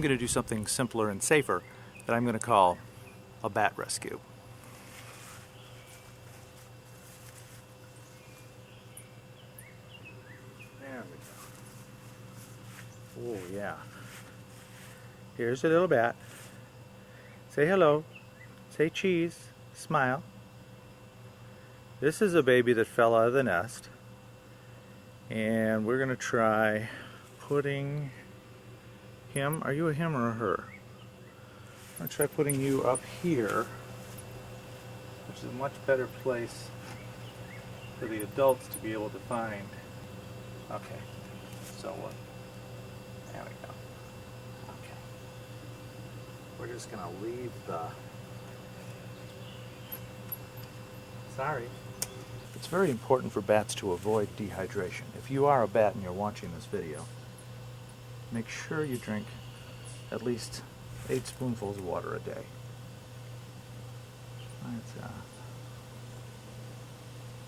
I'm going to do something simpler and safer that I'm going to call a bat rescue. There we go. Oh yeah. Here's a little bat. Say hello. Say cheese. Smile. This is a baby that fell out of the nest. And we're going to try putting him, are you a him or a her? I'm going to try putting you up here, which is a much better place for the adults to be able to find. Okay, so there we go. Okay. We're just going to leave the... Sorry. It's very important for bats to avoid dehydration. If you are a bat and you're watching this video, make sure you drink at least 8 spoonfuls of water a day. Let's have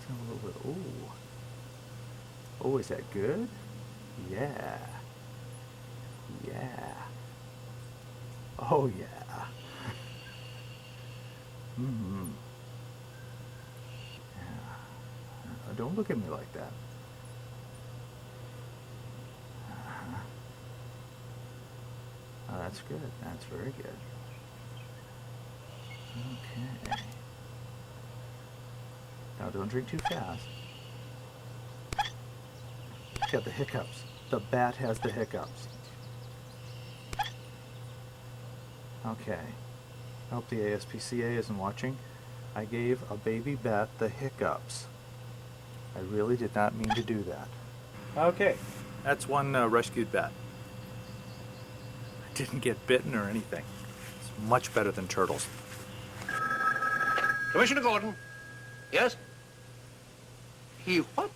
a little bit. Ooh. Oh, is that good? Yeah. Yeah. Oh, yeah. Mm-hmm. Yeah. Don't look at me like that. Oh, that's good. That's very good. Okay. Now don't drink too fast. Got the hiccups. The bat has the hiccups. Okay. I hope the ASPCA isn't watching. I gave a baby bat the hiccups. I really did not mean to do that. Okay. That's one rescued bat. Didn't get bitten or anything. It's much better than turtles. Commissioner Gordon. Yes? He what?